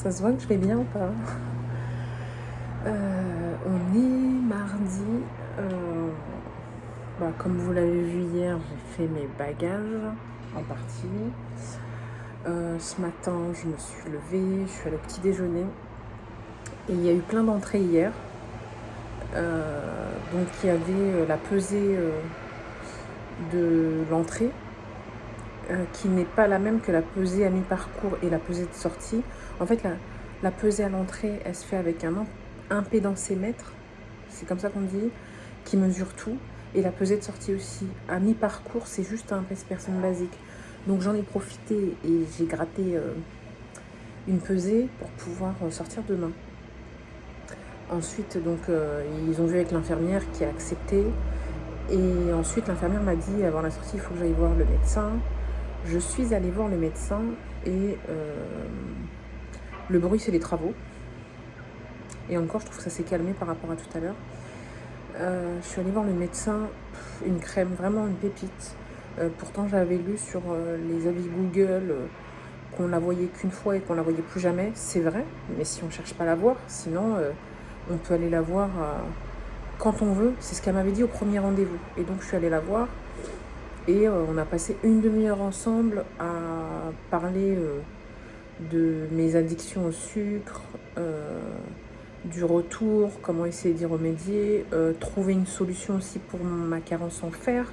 Ça se voit que je vais bien ou pas? On est mardi. Comme vous l'avez vu hier, j'ai fait mes bagages en partie. Ce matin, je me suis levée, je suis allée au petit déjeuner. Et il y a eu plein d'entrées hier. Donc il y avait la pesée de l'entrée, qui n'est pas la même que la pesée à mi-parcours et la pesée de sortie. En fait, la pesée à l'entrée, elle se fait avec un impédacemètre, c'est comme ça qu'on dit, qui mesure tout. Et la pesée de sortie aussi. À mi-parcours, c'est juste un pèse-personne basique. Donc j'en ai profité et j'ai gratté une pesée pour pouvoir sortir demain. Ensuite, donc, ils ont vu avec l'infirmière qui a accepté. Et ensuite, l'infirmière m'a dit, avant la sortie, il faut que j'aille voir le médecin. Je suis allée voir le médecin et le bruit, c'est les travaux. Et encore, je trouve que ça s'est calmé par rapport à tout à l'heure. Je suis allée voir le médecin, une crème, vraiment une pépite. Pourtant, j'avais lu sur les avis Google qu'on la voyait qu'une fois et qu'on la voyait plus jamais. C'est vrai, mais si on ne cherche pas à la voir, sinon on peut aller la voir quand on veut. C'est ce qu'elle m'avait dit au premier rendez-vous. Et donc, je suis allée la voir. Et on a passé une demi-heure ensemble à parler de mes addictions au sucre, du retour, comment essayer d'y remédier, trouver une solution aussi pour ma carence en fer.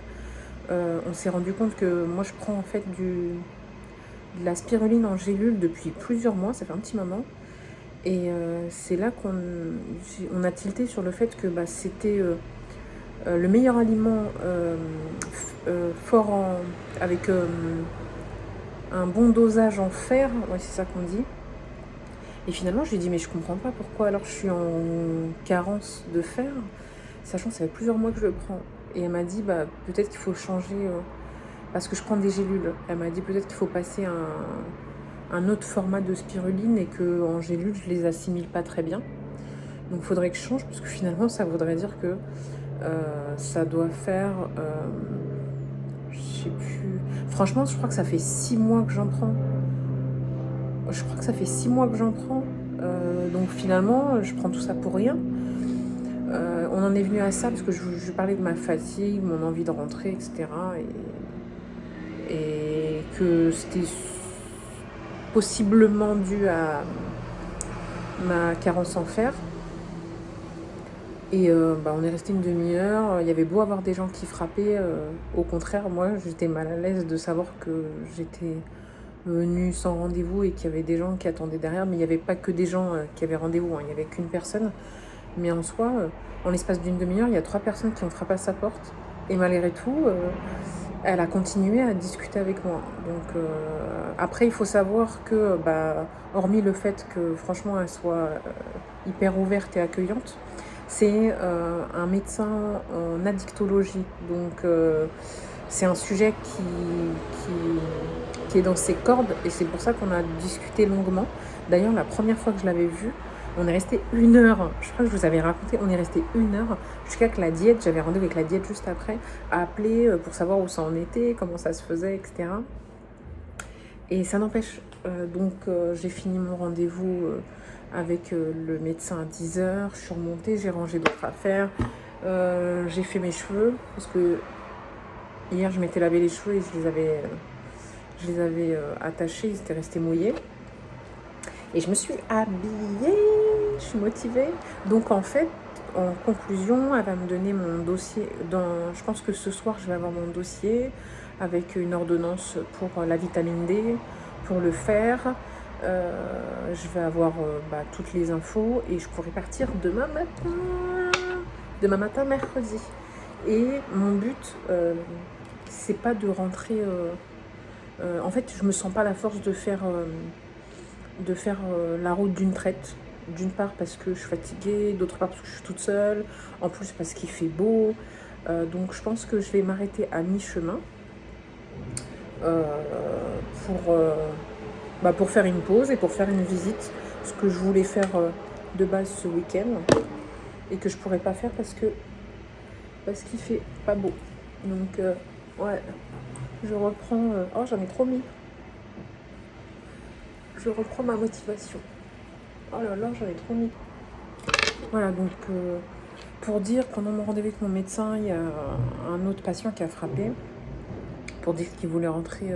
On s'est rendu compte que moi je prends en fait de la spiruline en gélule depuis plusieurs mois, ça fait un petit moment. Et c'est là qu'on a tilté sur le fait que c'était le meilleur aliment fort avec un bon dosage en fer, ouais, c'est ça qu'on dit. Et finalement, je lui ai dit, mais je comprends pas pourquoi alors je suis en carence de fer, sachant que ça fait plusieurs mois que je le prends. Et elle m'a dit, peut-être qu'il faut changer, parce que je prends des gélules. Elle m'a dit, peut-être qu'il faut passer un autre format de spiruline et qu'en gélule, je les assimile pas très bien. Donc il faudrait que je change, parce que finalement, ça voudrait dire que ça doit faire, je sais plus. Franchement, je crois que ça fait 6 mois que j'en prends. Donc finalement, je prends tout ça pour rien. On en est venu à ça parce que je parlais de ma fatigue, mon envie de rentrer, etc. Et que c'était possiblement dû à ma carence en fer. Et on est resté une demi-heure. Il y avait beau avoir des gens qui frappaient. Au contraire, moi, j'étais mal à l'aise de savoir que j'étais venue sans rendez-vous et qu'il y avait des gens qui attendaient derrière. Mais il n'y avait pas que des gens qui avaient rendez-vous. Il n'y avait qu'une personne. Mais en soi, en l'espace d'une demi-heure, il y a 3 personnes qui ont frappé à sa porte. Et malgré tout, elle a continué à discuter avec moi. Donc après, il faut savoir que, hormis le fait que franchement, elle soit hyper ouverte et accueillante, c'est un médecin en addictologie. Donc c'est un sujet qui est dans ses cordes et c'est pour ça qu'on a discuté longuement. D'ailleurs, la première fois que je l'avais vu, on est resté 1 heure. Je crois que je vous avais raconté, on est resté 1 heure jusqu'à que la diète, j'avais rendez-vous avec la diète juste après, a appelé pour savoir où ça en était, comment ça se faisait, etc. Et ça n'empêche. Donc j'ai fini mon rendez-vous avec le médecin à 10h. Je suis remontée, j'ai rangé d'autres affaires. J'ai fait mes cheveux parce que hier je m'étais lavé les cheveux et je les avais attachés, ils étaient restés mouillés. Et je me suis habillée, je suis motivée. Donc en fait, en conclusion, elle va me donner mon dossier. Je pense que ce soir, je vais avoir mon dossier avec une ordonnance pour la vitamine D, pour le fer. Je vais avoir toutes les infos et je pourrai partir demain matin, mercredi. Et mon but, c'est pas de rentrer... en fait, je me sens pas la force de faire la route d'une traite. D'une part parce que je suis fatiguée, d'autre part parce que je suis toute seule, en plus parce qu'il fait beau. Donc je pense que je vais m'arrêter à mi-chemin pour faire une pause et pour faire une visite. Ce que je voulais faire de base ce week-end et que je pourrais pas faire parce qu'il fait pas beau. Donc ouais, je reprends... j'en ai trop mis. Je reprends ma motivation. Oh là là, j'en ai trop mis. Voilà, donc pour dire, pendant mon rendez-vous avec mon médecin, il y a un autre patient qui a frappé pour dire qu'il voulait rentrer,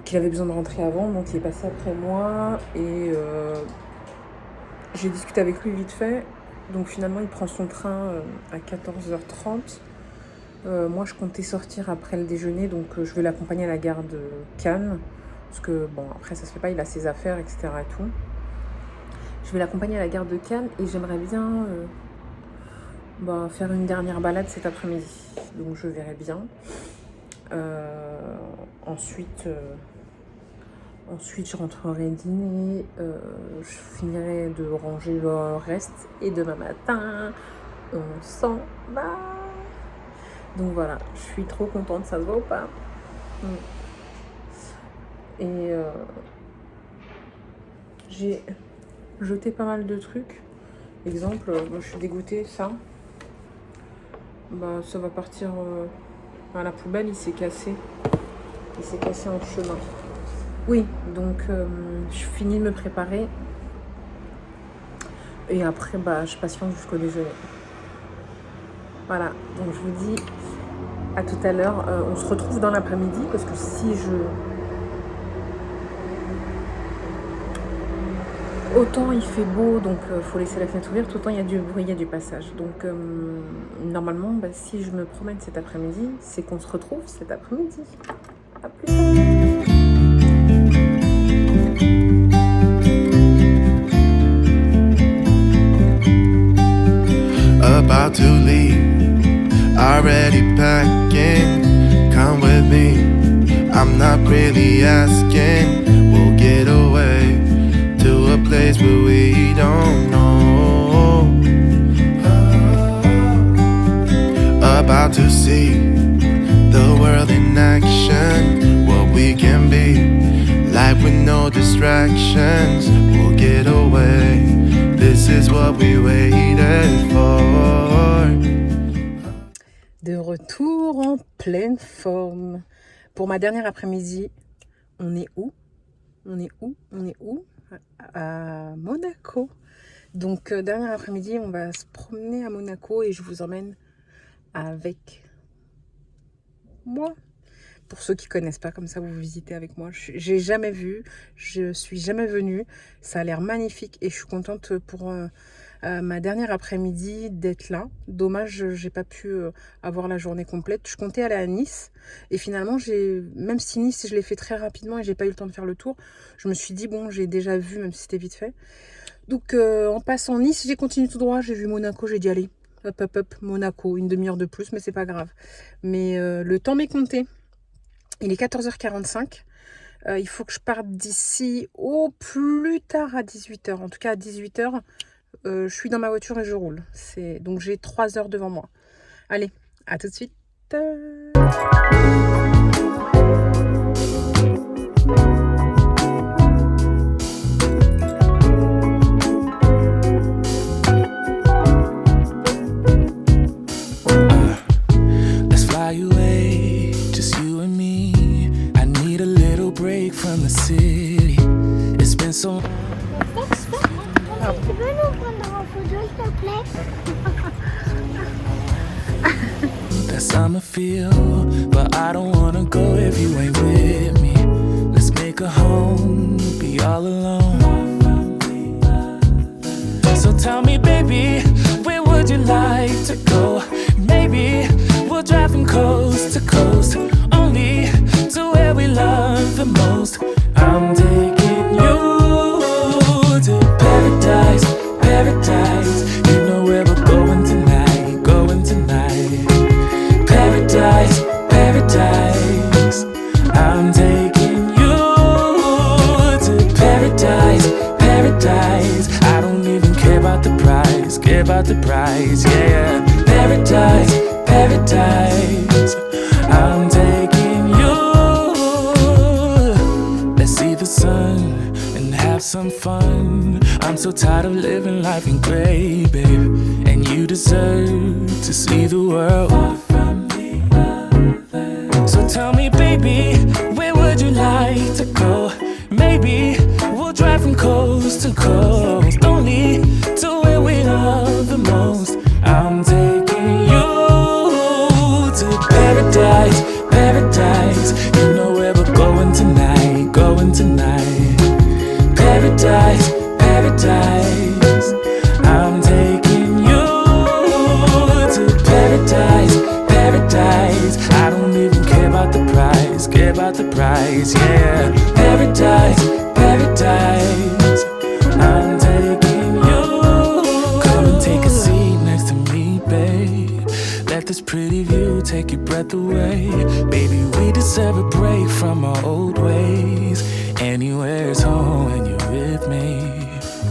qu'il avait besoin de rentrer avant, donc il est passé après moi et j'ai discuté avec lui vite fait. Donc finalement, il prend son train à 14h30. Moi, je comptais sortir après le déjeuner, donc je vais l'accompagner à la gare de Cannes. Parce que, bon, après, ça se fait pas, il a ses affaires, etc. et tout. Je vais l'accompagner à la gare de Cannes et j'aimerais bien faire une dernière balade cet après-midi. Donc, je verrai bien. Ensuite, je rentrerai dîner. Je finirai de ranger le reste. Et demain matin, on s'en va. Donc voilà, je suis trop contente, ça se voit ou pas? Et j'ai jeté pas mal de trucs. Exemple, je suis dégoûtée, ça. Ça va partir à la poubelle, il s'est cassé. Il s'est cassé en chemin. Oui, donc je finis de me préparer. Et après, je patiente jusqu'au déjeuner. Voilà, donc je vous dis à tout à l'heure. On se retrouve dans l'après-midi parce que si je... Autant il fait beau, donc faut laisser la fenêtre ouverte, autant il y a du bruit, il y a du passage. Donc normalement, si je me promène cet après-midi, c'est qu'on se retrouve cet après-midi. À plus tard. About to leave, already packing. Come with me, I'm not really asking. We'll get away to a place where we don't know. About to see the world in action, what we can be, life with no distractions. We'll get away, this is what we waited for. De retour en pleine forme. Pour ma dernière après-midi, on est où? À Monaco. Donc, dernier après-midi, on va se promener à Monaco et je vous emmène avec moi. Pour ceux qui connaissent pas, comme ça vous visitez avec moi. J'ai jamais vu, je suis jamais venue. Ça a l'air magnifique et je suis contente pour ma dernière après-midi d'être là. Dommage, j'ai pas pu avoir la journée complète. Je comptais aller à Nice et finalement, même si Nice, je l'ai fait très rapidement et j'ai pas eu le temps de faire le tour, je me suis dit, bon, j'ai déjà vu, même si c'était vite fait. Donc, en passant Nice, j'ai continué tout droit, j'ai vu Monaco, j'ai dit, allez, hop, Monaco, une demi-heure de plus, mais c'est pas grave. Mais le temps m'est compté. Il est 14h45. Il faut que je parte d'ici au plus tard à 18h. En tout cas, à 18h, je suis dans ma voiture et je roule. Donc, j'ai 3 heures devant moi. Allez, à tout de suite. Let's fly away, just you and me. I need a little break from the city. It's been so long. Tu peux nous prendre en photo, s'il te plaît? That summer feel, but I don't wanna go if you ain't with me. Let's make a home, be all alone. So tell me, baby, where would you like to go? Maybe we'll drive from coast to coast, only to where we love the most. I'm taking you to paradise, paradise. You know where we're going tonight, going tonight. Paradise, paradise. I'm taking you to paradise, paradise. I don't even care about the price, yeah. Paradise, paradise. I'm taking you. Let's see the sun and have some fun. I'm so tired of living life in gray, babe. And you deserve to see the world. So tell me, baby, where would you like to go? Maybe we'll drive going tonight. Paradise, paradise. I'm taking you to paradise, paradise. I don't even care about the price, yeah. Paradise, paradise. I'm taking you. Come and take a seat next to me, babe. Let this pretty view take your breath away. Baby, we deserve a break from our old ways. Anywhere's home when you're with me.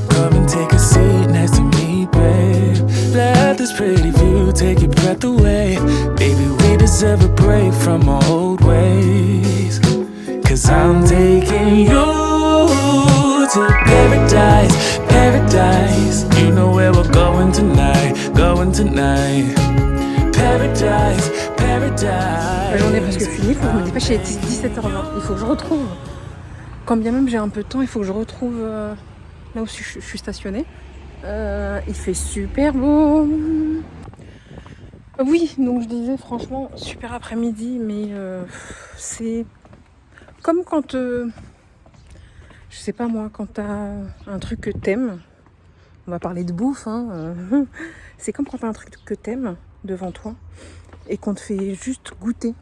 Come and take a seat next to me, babe. Let this pretty view take your breath away. Baby, we deserve a break from our old ways. Cause I'm taking you to paradise, paradise. You know where we're going tonight, going tonight. Paradise, paradise. La journée est presque finie, il faut que je me dépêche, il est 17h20. Il faut que je retrouve, quand bien même j'ai un peu de temps, il faut que je retrouve là où je suis stationnée. Il fait super beau. Oui, donc je disais franchement, super après-midi, mais c'est comme quand, je sais pas moi, quand t'as un truc que t'aimes, on va parler de bouffe, hein, c'est comme quand t'as un truc que t'aimes devant toi et qu'on te fait juste goûter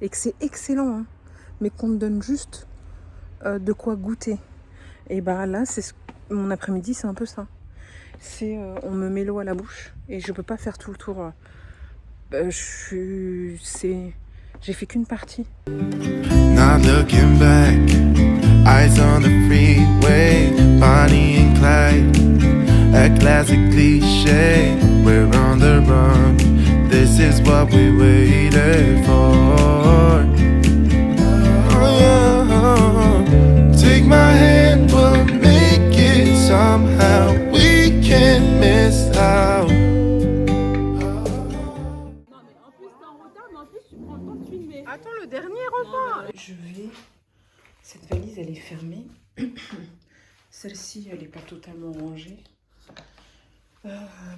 et que c'est excellent, hein, mais qu'on te donne juste de quoi goûter. Et bah là, mon après-midi, c'est un peu ça. C'est on me met l'eau à la bouche et je peux pas faire tout le tour. J'ai fait qu'une partie. Not looking back, eyes on the freeway, Bonnie and Clyde, a classic cliche. We're on the run, this is what we waited for. Oh yeah, take my hand, we'll make it somehow. We can't miss out. Attends, le dernier repas. Cette valise, elle est fermée. Celle-ci, elle n'est pas totalement rangée.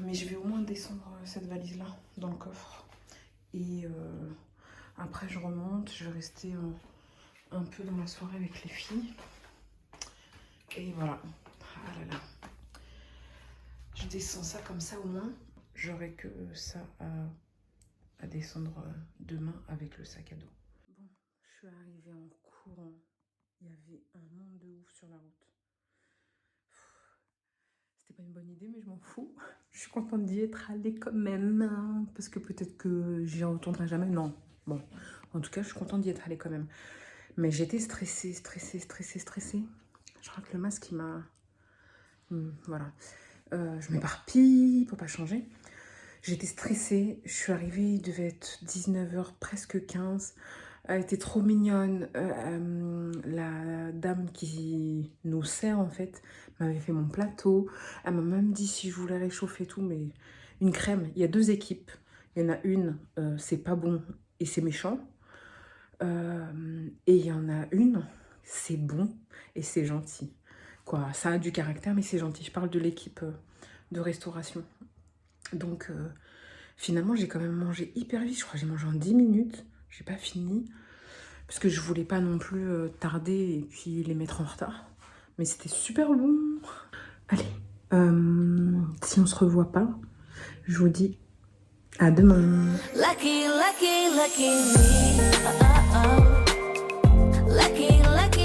Mais je vais au moins descendre cette valise-là dans le coffre. Et après, je remonte. Je vais rester un peu dans la soirée avec les filles. Et voilà. Ah là là. Je descends ça comme ça au moins. J'aurai que ça à descendre demain avec le sac à dos. Bon, je suis arrivée en courant. Il y avait un monde de ouf sur la route. C'était pas une bonne idée, mais je m'en fous. Je suis contente d'y être allée quand même. Hein, parce que peut-être que j'y retournerai jamais. Non. Bon, en tout cas, je suis contente d'y être allée quand même. Mais j'étais stressée. Je crois que le masque, il m'a... voilà. Je m'éparpille pour pas changer. J'étais stressée, je suis arrivée, il devait être 19h, presque 15. Elle était trop mignonne. La dame qui nous sert, en fait, m'avait fait mon plateau. Elle m'a même dit si je voulais réchauffer tout, mais une crème. Il y a 2 équipes. Il y en a une, c'est pas bon et c'est méchant. Et il y en a une, c'est bon et c'est gentil. Quoi, ça a du caractère, mais c'est gentil. Je parle de l'équipe de restauration. Donc, finalement, j'ai quand même mangé hyper vite. Je crois que j'ai mangé en 10 minutes. J'ai pas fini. Parce que je voulais pas non plus tarder et puis les mettre en retard. Mais c'était super bon. Allez, si on se revoit pas, je vous dis à demain. Lucky, lucky, lucky me. Lucky, lucky.